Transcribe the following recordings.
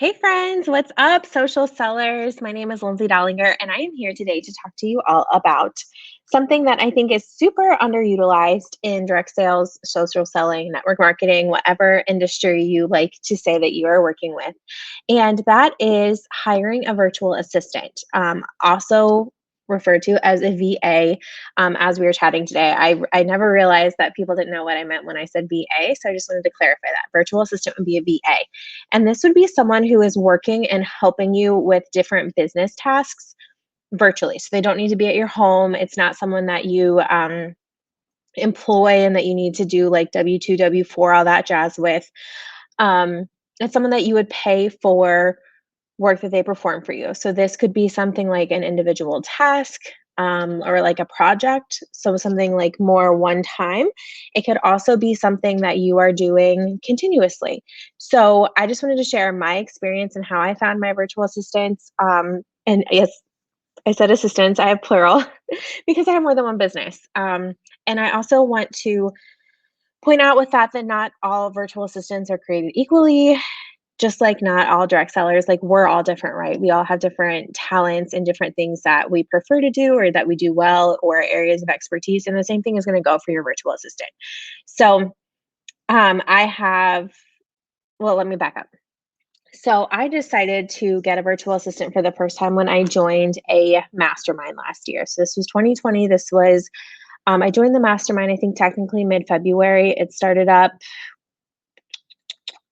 Hey friends, what's up, social sellers? My name is Lindsay Dollinger, and I am here today to talk to you all about something that I think is super underutilized in direct sales, social selling, network marketing, whatever industry you like to say that you are working with. And that is hiring a virtual assistant, also referred to as a VA. As we were chatting today, I never realized that people didn't know what I meant when I said VA. So I just wanted to clarify that. Virtual assistant would be a VA. And this would be someone who is working and helping you with different business tasks virtually. So they don't need to be at your home. It's not someone that you employ and that you need to do like W-2, W-4, all that jazz with. Um, it's someone that you would pay for work that they perform for you. So this could be something like an individual task, or like a project. So something like more one time. It could also be something that you are doing continuously. So I just wanted to share my experience and how I found my virtual assistants. And yes, I said assistants, I have plural because I have more than one business. And I also want to point out with that not all virtual assistants are created equally, just like not all direct sellers, like we're all different, right? We all have different talents and different things that we prefer to do or that we do well or areas of expertise. And the same thing is going to go for your virtual assistant. So I have, well, let me back up. So I decided to get a virtual assistant for the first time when I joined a mastermind last year. So this was 2020. This was, I joined the mastermind, I think technically mid February. It started up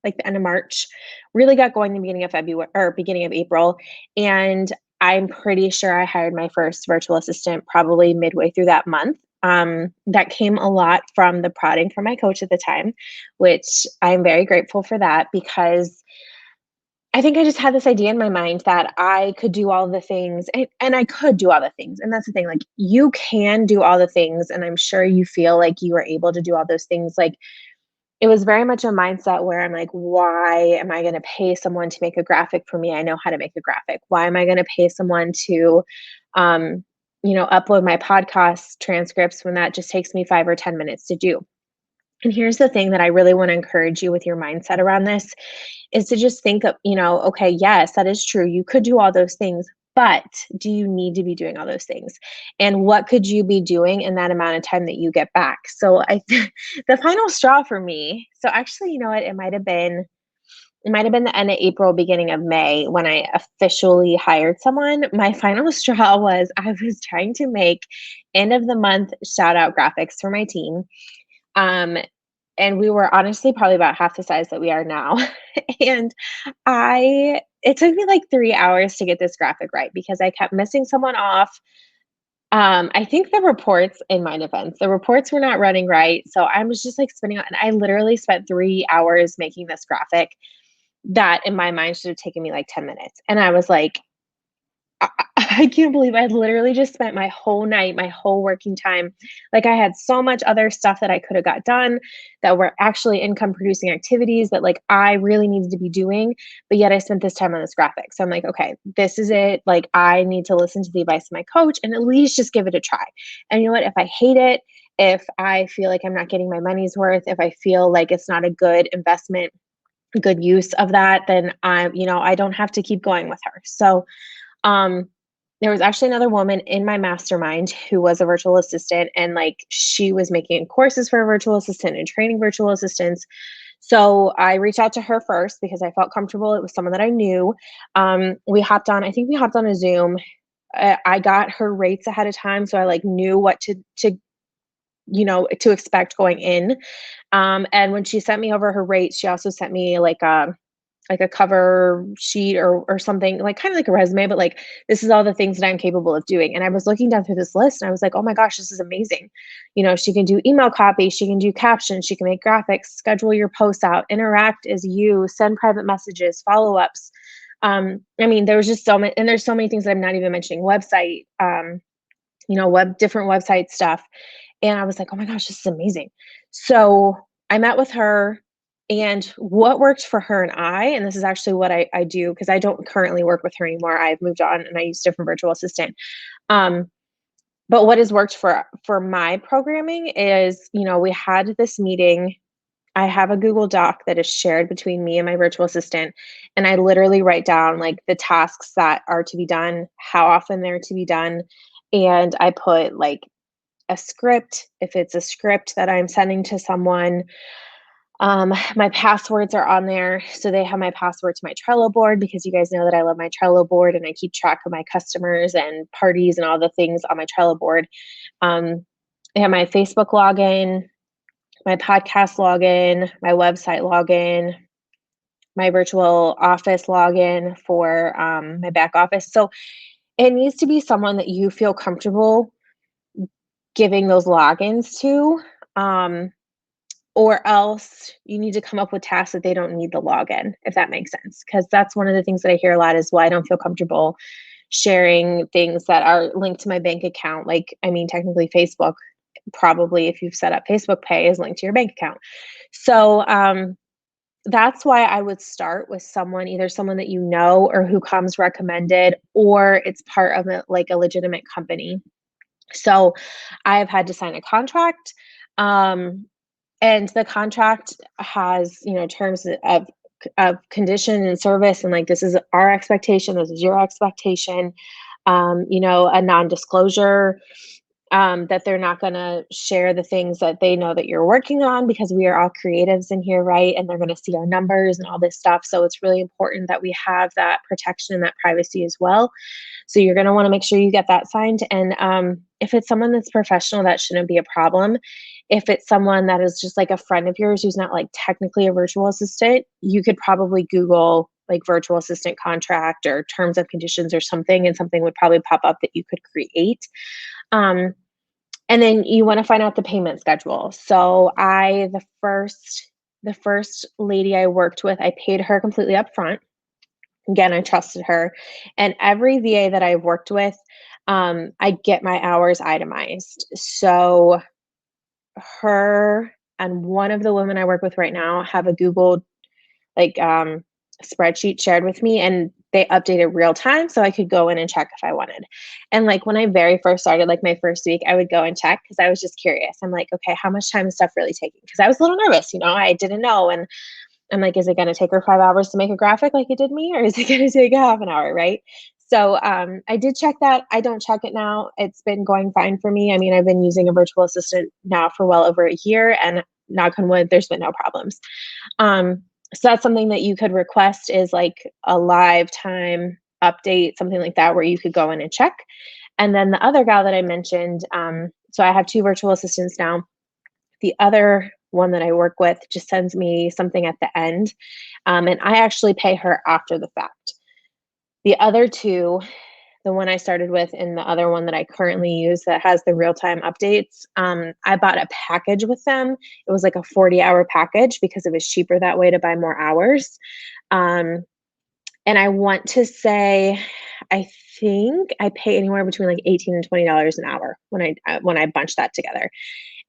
like the end of March, really got going the beginning of February or beginning of April. And I'm pretty sure I hired my first virtual assistant probably midway through that month. That came a lot from the prodding from my coach at the time, which I'm very grateful for that because I think I just had this idea in my mind that I could do all the things and I could do all the things. And that's the thing, like you can do all the things. And I'm sure you feel like you are able to do all those things. Like it was very much a mindset where I'm like, why am I going to pay someone to make a graphic for me? I know how to make a graphic. Why am I going to pay someone to, um, upload my podcast transcripts when that just takes me 5 or 10 minutes to do? And here's the thing that I really want to encourage you with your mindset around this is to just think of, okay, yes, that is true. You could do all those things, but do you need to be doing all those things? And what could you be doing in that amount of time that you get back? So the final straw for me, so actually, you know what, it might have been the end of April, beginning of May when I officially hired someone. My final straw was I was trying to make end of the month shout out graphics for my team. Um, and we were honestly probably about half the size that we are now. And it took me like 3 hours to get this graphic right because I kept missing someone off. I think the reports, in my defense, the reports were not running right. So I was just like spinning out, and I literally spent 3 hours making this graphic that in my mind should have taken me like 10 minutes. And I was like, I can't believe I literally just spent my whole night, my whole working time. Like I had so much other stuff that I could have got done that were actually income producing activities that like I really needed to be doing, but yet I spent this time on this graphic. So I'm like, okay, this is it. Like I need to listen to the advice of my coach and at least just give it a try. And you know what? If I hate it, if I feel like I'm not getting my money's worth, if I feel like it's not a good investment, good use of that, then I don't have to keep going with her. So um, there was actually another woman in my mastermind who was a virtual assistant, and like she was making courses for a virtual assistant and training virtual assistants. So I reached out to her first because I felt comfortable. It was someone that I knew. I think we hopped on a Zoom. I got her rates ahead of time. So I like knew what to expect going in. And when she sent me over her rates, she also sent me like a cover sheet or something, like kind of like a resume, but like this is all the things that I'm capable of doing. And I was looking down through this list and I was like, oh my gosh, this is amazing. She can do email copy, she can do captions, she can make graphics, schedule your posts out, interact as you, send private messages, follow-ups. I mean, there was just so many, and there's so many things that I'm not even mentioning. Website, different website stuff. And I was like, oh my gosh, this is amazing. So I met with her, and what worked for her and this is actually what I do because I don't currently work with her anymore. I've moved on and I use different virtual assistant. Um, but what has worked for my programming is, we had this meeting I have a Google Doc that is shared between me and my virtual assistant, and I literally write down like the tasks that are to be done, how often they're to be done, and I put like a script, if it's a script that I'm sending to someone. My passwords are on there, so they have my password to my Trello board because you guys know that I love my Trello board and I keep track of my customers and parties and all the things on my Trello board. Um, I have my Facebook login, my podcast login, my website login, my virtual office login for my back office. So it needs to be someone that you feel comfortable giving those logins to. Um, or else you need to come up with tasks that they don't need the login, if that makes sense. Because that's one of the things that I hear a lot is, well, I don't feel comfortable sharing things that are linked to my bank account. Like, I mean, technically, Facebook, probably if you've set up Facebook Pay, is linked to your bank account. So that's why I would start with someone, either someone that you know or who comes recommended, or it's part of like a legitimate company. So I've had to sign a contract. Um, and the contract has, terms of condition and service, and like, this is our expectation, this is your expectation, a non-disclosure, that they're not going to share the things that they know that you're working on, because we are all creatives in here, right? And they're going to see our numbers and all this stuff. So it's really important that we have that protection and that privacy as well. So you're going to want to make sure you get that signed. And if it's someone that's professional, that shouldn't be a problem. If it's someone that is just like a friend of yours who's not like technically a virtual assistant, you could probably Google like virtual assistant contract or terms of conditions or something, and something would probably pop up that you could create. Um, and then you want to find out the payment schedule. So the first lady I worked with, I paid her completely up front. Again, I trusted her. And every VA that I've worked with, I get my hours itemized. So her and one of the women I work with right now have a Google like spreadsheet shared with me, and they update it real time so I could go in and check if I wanted. And like when I very first started, like my first week, I would go and check because I was just curious. I'm like, okay, how much time is stuff really taking? Because I was a little nervous, I didn't know. And I'm like, is it going to take her 5 hours to make a graphic like it did me, or is it going to take a half an hour? Right. So I did check that. I don't check it now. It's been going fine for me. I mean, I've been using a virtual assistant now for well over a year, and knock on wood, there's been no problems. Um, so that's something that you could request, is like a live time update, something like that, where you could go in and check. And then the other gal that I mentioned, so I have two virtual assistants now. The other one that I work with just sends me something at the end, and I actually pay her after the fact. The other two, the one I started with and the other one that I currently use that has the real time updates, I bought a package with them. It was like a 40-hour package because it was cheaper that way to buy more hours. Um, and I want to say, I think I pay anywhere between like $18 and $20 an hour when I bunch that together.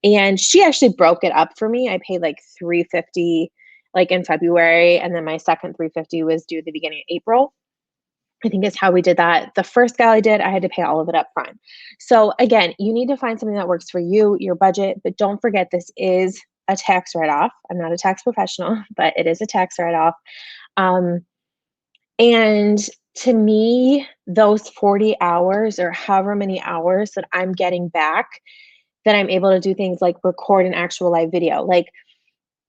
And she actually broke it up for me. I paid like 350 like in February, and then my second 350 was due at the beginning of April. I think is how we did that. The first gal I did, I had to pay all of it up front. So again, you need to find something that works for you, your budget, but don't forget this is a tax write-off. I'm not a tax professional, but it is a tax write-off. Um, and to me, those 40 hours or however many hours that I'm getting back, that I'm able to do things like record an actual live video. Like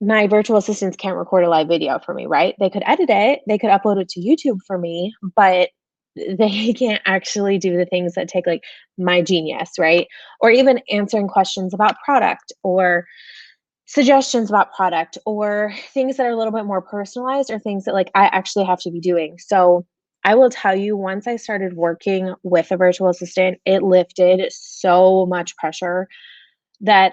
my virtual assistants can't record a live video for me, right? They could edit it, they could upload it to YouTube for me, but they can't actually do the things that take like my genius, right? Or even answering questions about product, or suggestions about product, or things that are a little bit more personalized, or things that like I actually have to be doing. So I will tell you, once I started working with a virtual assistant, it lifted so much pressure that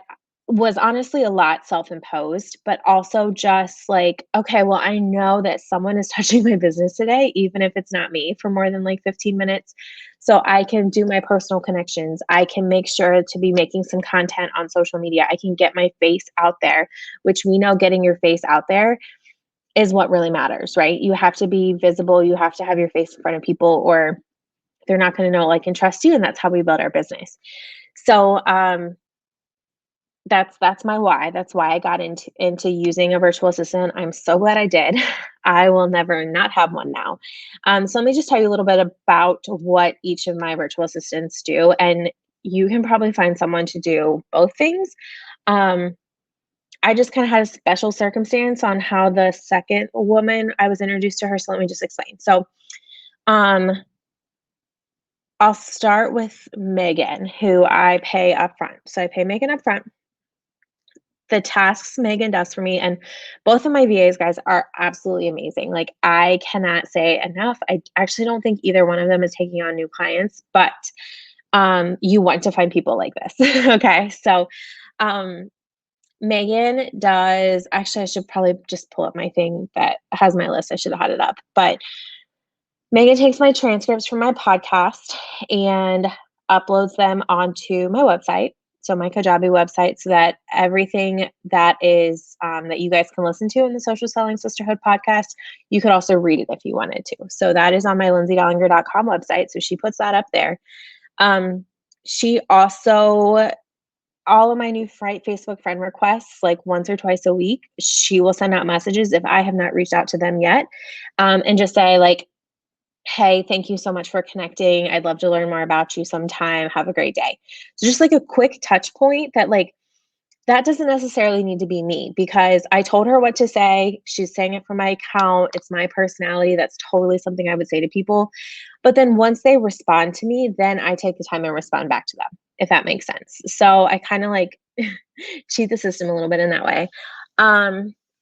was honestly a lot self-imposed, but also just like, okay, well, I know that someone is touching my business today, even if it's not me, for more than like 15 minutes. So I can do my personal connections. I can make sure to be making some content on social media. I can get my face out there, which we know getting your face out there is what really matters, right? You have to be visible. You have to have your face in front of people, or they're not going to know, like, and trust you. And that's how we build our business. So, That's my why. That's why I got into using a virtual assistant. I'm so glad I did. I will never not have one now. So let me just tell you a little bit about what each of my virtual assistants do, and you can probably find someone to do both things. Um, I just kind of had a special circumstance on how the second woman I was introduced to her. So let me just explain. So um, I'll start with Megan, who I pay upfront. So I pay Megan upfront. The tasks Megan does for me, and both of my VAs, guys, are absolutely amazing. Like, I cannot say enough. I actually don't think either one of them is taking on new clients, but you want to find people like this. Okay. So um, Megan does, actually, I should probably just pull up my thing that has my list. I should have had it up. But Megan takes my transcripts from my podcast and uploads them onto my website, so my Kajabi website, so that everything that is that you guys can listen to in the Social Selling Sisterhood podcast, you could also read it if you wanted to. So that is on my lindsaydellinger.com website. So she puts that up there. She also, all of my new Facebook friend requests, like once or twice a week, she will send out messages if I have not reached out to them yet, and just say like, hey, thank you so much for connecting. I'd love to learn more about you sometime. Have a great day. So just like a quick touch point that like that doesn't necessarily need to be me, because I told her what to say. She's saying it from my account. It's my personality. That's totally something I would say to people. But then once they respond to me, then I take the time and respond back to them, if that makes sense. So I kind of like cheat the system a little bit in that way.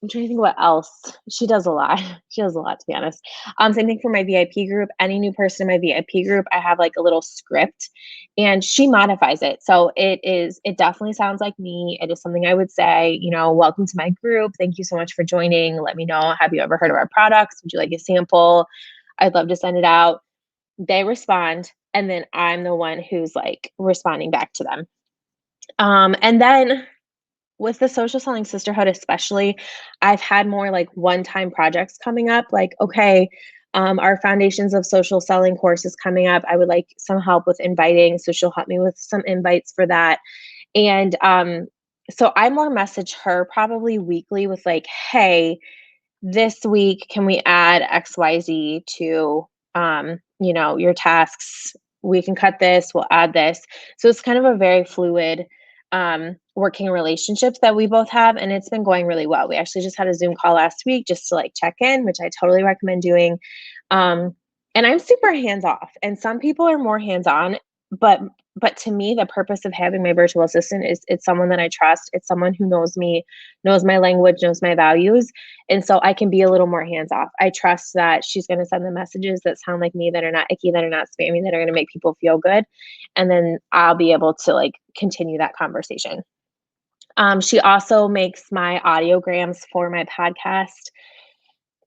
I'm trying to think what else. She does a lot. She does a lot, to be honest. Same thing for my VIP group. Any new person in my VIP group, I have like a little script and she modifies it. So it definitely sounds like me. It is something I would say, welcome to my group. Thank you so much for joining. Let me know. Have you ever heard of our products? Would you like a sample? I'd love to send it out. They respond. And then I'm the one who's like responding back to them. And then with the Social Selling Sisterhood, especially, I've had more like one-time projects coming up. Like, okay, our Foundations of Social Selling course is coming up. I would like some help with inviting. So she'll help me with some invites for that. And so I more message her probably weekly with like, hey, this week, can we add XYZ to, your tasks? We can cut this, we'll add this. So it's kind of a very fluid working relationships that we both have. And it's been going really well. We actually just had a Zoom call last week just to like check in, which I totally recommend doing. Um, and I'm super hands off, and some people are more hands on, but to me, the purpose of having my virtual assistant is it's someone that I trust. It's someone who knows me, knows my language, knows my values. And so I can be a little more hands off. I trust that she's going to send the messages that sound like me, that are not icky, that are not spammy, that are going to make people feel good. And then I'll be able to like continue that conversation. She also makes my audiograms for my podcast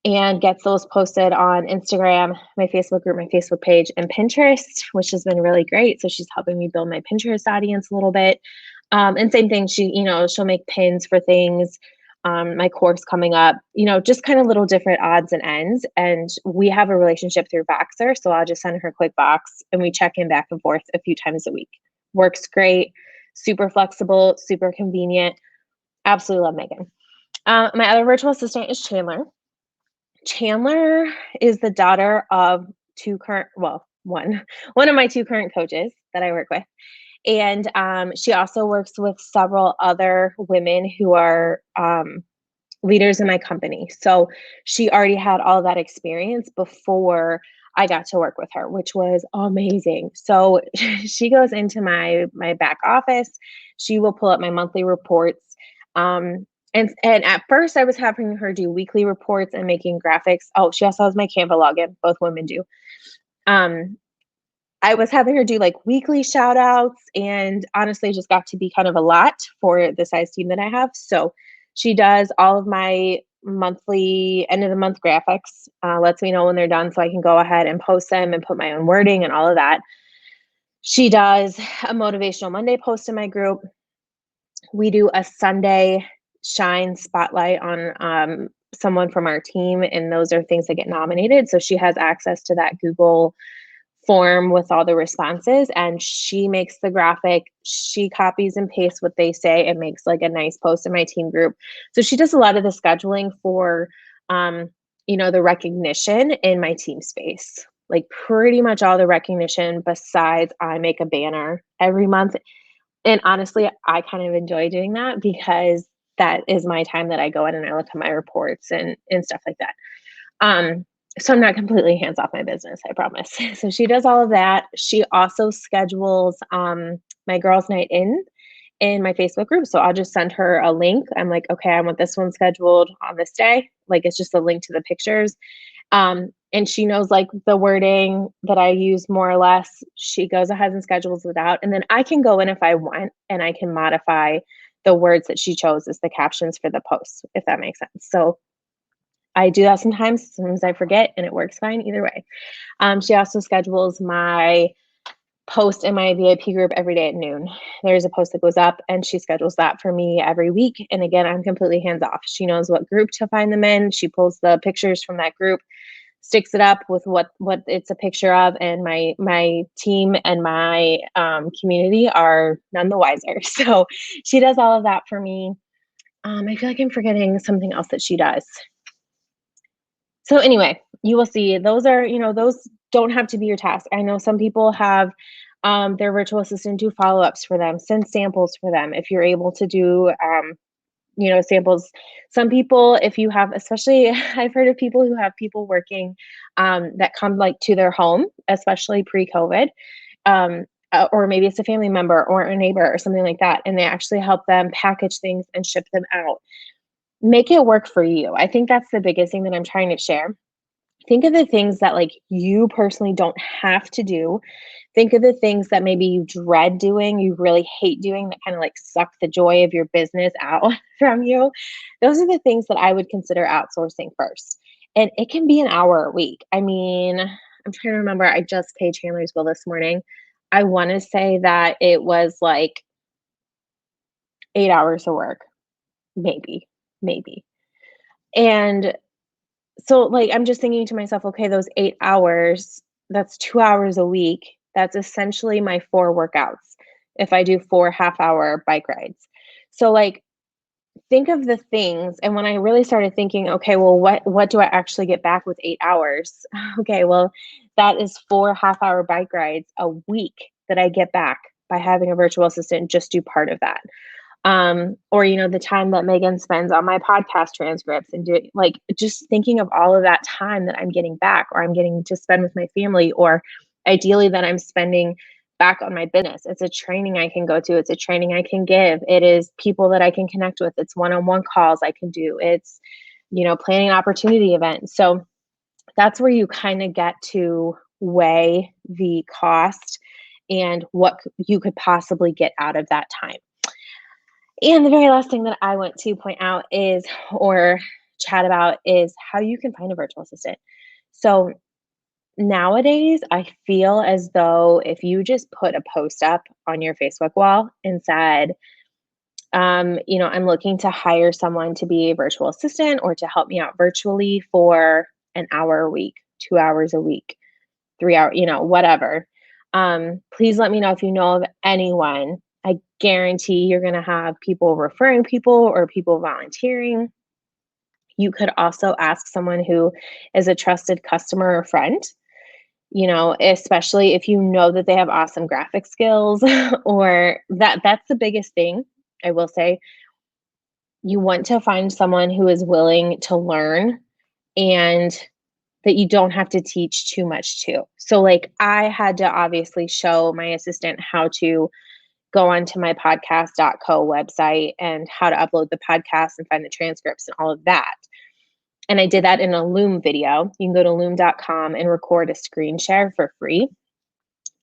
and gets those posted on Instagram, my Facebook group, my Facebook page, and Pinterest, which has been really great. So she's helping me build my Pinterest audience a little bit. And same thing, she'll make pins for things. My course coming up, just kind of little different odds and ends. And we have a relationship through Voxer. So I'll just send her a quick box and we check in back and forth a few times a week. Works great, super flexible, super convenient. Absolutely love Megan. My other virtual assistant is Chandler. Chandler is the daughter of one of my two current coaches that I work with. And she also works with several other women who are leaders in my company. So she already had all that experience before I got to work with her, which was amazing. So she goes into my back office. She will pull up my monthly reports. And at first I was having her do weekly reports and making graphics. Oh, she also has my Canva login. Both women do. I was having her do like weekly shout outs, and honestly just got to be kind of a lot for the size team that I have. So she does all of my monthly end of the month graphics, lets me know when they're done so I can go ahead and post them and put my own wording and all of that. She does a motivational Monday post in my group. We do a Sunday shine spotlight on someone from our team, and those are things that get nominated. So she has access to that Google form with all the responses, and she makes the graphic. She copies and pastes what they say and makes like a nice post in my team group. So she does a lot of the scheduling for, um, the recognition in my team space. Like pretty much all the recognition besides I make a banner every month. And honestly, I kind of enjoy doing that because that is my time that I go in and I look at my reports and stuff like that. Um, so I'm not completely hands off my business, I promise. So she does all of that. She also schedules my girls' night in my Facebook group. So I'll just send her a link. I'm like, okay, I want this one scheduled on this day. Like it's just a link to the pictures. And she knows like the wording that I use more or less. She goes ahead and schedules it out. And then I can go in if I want and I can modify the words that she chose as the captions for the posts, if that makes sense. So I do that sometimes I forget and it works fine either way. She also schedules my post in my VIP group every day at noon. There's a post that goes up and she schedules that for me every week. And again, I'm completely hands off. She knows what group to find them in. She pulls the pictures from that group, sticks it up with what it's a picture of, and my team and my community are none the wiser. So she does all of that for me. I feel like I'm forgetting something else that she does. So anyway, you will see those are, those don't have to be your task. I know some people have their virtual assistant do follow-ups for them, send samples for them. If you're able to do, samples, some people, if you have, especially I've heard of people who have people working that come like to their home, especially pre-COVID, or maybe it's a family member or a neighbor or something like that, and they actually help them package things and ship them out. Make it work for you. I think that's the biggest thing that I'm trying to share. Think of the things that like you personally don't have to do. Think of the things that maybe you dread doing, you really hate doing, that kind of like suck the joy of your business out from you. Those are the things that I would consider outsourcing first. And it can be an hour a week. I mean, I'm trying to remember, I just paid Chandler's bill this morning. I want to say that it was like 8 hours of work, maybe. And so, like, I'm just thinking to myself, okay, those 8 hours, that's 2 hours a week. That's essentially my four workouts if I do 4 half-hour bike rides. So, like, think of the things. And when I really started thinking, okay, well, what do I actually get back with 8 hours? Okay, well, that is 4 half-hour bike rides a week that I get back by having a virtual assistant just do part of that. Or the time that Megan spends on my podcast transcripts and doing, like, just thinking of all of that time that I'm getting back, or I'm getting to spend with my family, or ideally that I'm spending back on my business. It's a training I can go to, it's a training I can give, it is people that I can connect with, it's one-on-one calls I can do, it's planning an opportunity event. So that's where you kind of get to weigh the cost and what you could possibly get out of that time. And the very last thing that I want to point out is, or chat about, is how you can find a virtual assistant. So nowadays, I feel as though if you just put a post up on your Facebook wall and said, I'm looking to hire someone to be a virtual assistant or to help me out virtually for an hour a week, 2 hours a week, 3 hours, whatever. Please let me know if you know of anyone. I guarantee you're going to have people referring people or people volunteering. You could also ask someone who is a trusted customer or friend, especially if you know that they have awesome graphic skills or that's the biggest thing. I will say you want to find someone who is willing to learn and that you don't have to teach too much to. So like I had to obviously show my assistant how to go onto my podcast.co website and how to upload the podcast and find the transcripts and all of that. And I did that in a Loom video. You can go to loom.com and record a screen share for free.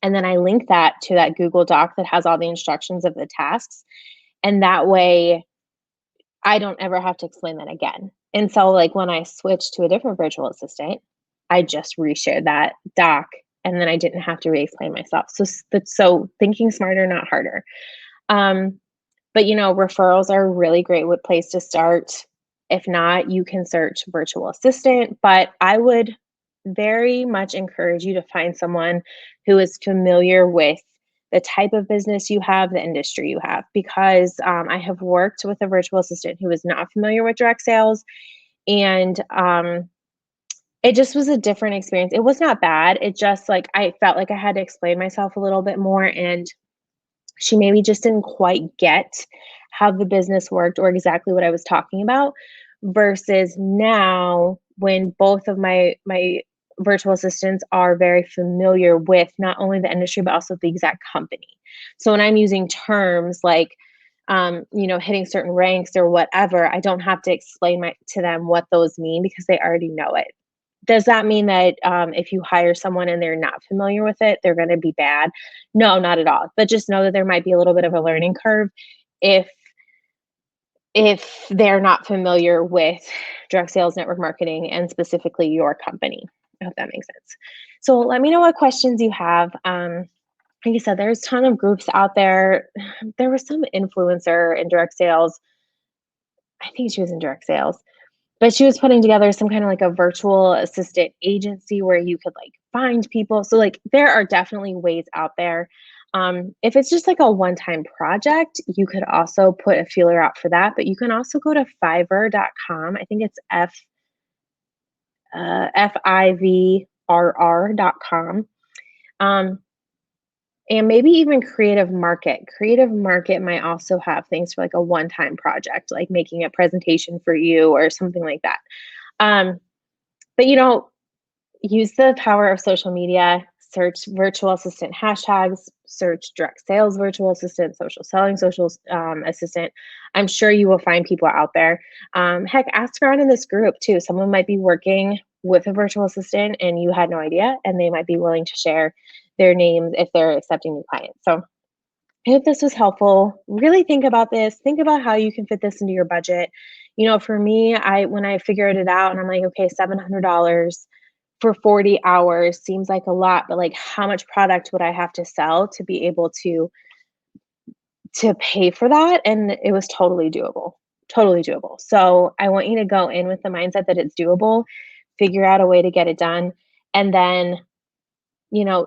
And then I link that to that Google Doc that has all the instructions of the tasks. And that way I don't ever have to explain that again. And so like when I switched to a different virtual assistant, I just reshared that doc and then I didn't have to re-explain myself. So thinking smarter, not harder. But referrals are a really great place to start. If not, you can search virtual assistant, but I would very much encourage you to find someone who is familiar with the type of business you have, the industry you have, because I have worked with a virtual assistant who is not familiar with direct sales, and it just was a different experience. It was not bad. It just like I felt like I had to explain myself a little bit more, and she maybe just didn't quite get how the business worked or exactly what I was talking about, versus now when both of my virtual assistants are very familiar with not only the industry but also the exact company. So when I'm using terms like hitting certain ranks or whatever, I don't have to explain to them what those mean because they already know it. Does that mean that, if you hire someone and they're not familiar with it, they're gonna be bad? No, not at all, but just know that there might be a little bit of a learning curve if they're not familiar with direct sales, network marketing, and specifically your company. I hope that makes sense. So let me know what questions you have. Like I said, there's a ton of groups out there. There was some influencer in direct sales. I think she was in direct sales, but she was putting together some kind of like a virtual assistant agency where you could like find people. So like there are definitely ways out there. If it's just like a one-time project, you could also put a feeler out for that. But you can also go to Fiverr.com. I think it's Fivrr.com. Um, and maybe even Creative Market. Creative Market might also have things for like a one-time project, like making a presentation for you or something like that. Um, but use the power of social media, search virtual assistant hashtags, search direct sales virtual assistant, social selling social assistant. I'm sure you will find people out there. Heck, ask around in this group too. Someone might be working with a virtual assistant and you had no idea, and they might be willing to share their names if they're accepting new clients. So I hope this was helpful. Really think about this. Think about how you can fit this into your budget. For me, I when I figured it out and I'm like, okay, $700 for 40 hours seems like a lot, but like how much product would I have to sell to be able to pay for that? And it was totally doable. Totally doable. So I want you to go in with the mindset that it's doable, figure out a way to get it done, and then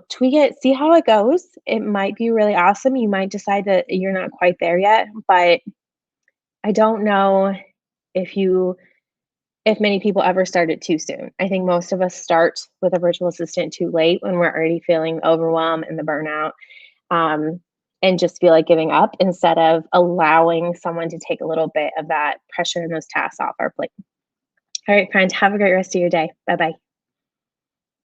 tweak it, see how it goes. It might be really awesome. You might decide that you're not quite there yet, but I don't know if you if many people ever start it too soon. I think most of us start with a virtual assistant too late when we're already feeling overwhelmed and the burnout, um, and just feel like giving up instead of allowing someone to take a little bit of that pressure and those tasks off our plate. All right, friend, have a great rest of your day. Bye bye.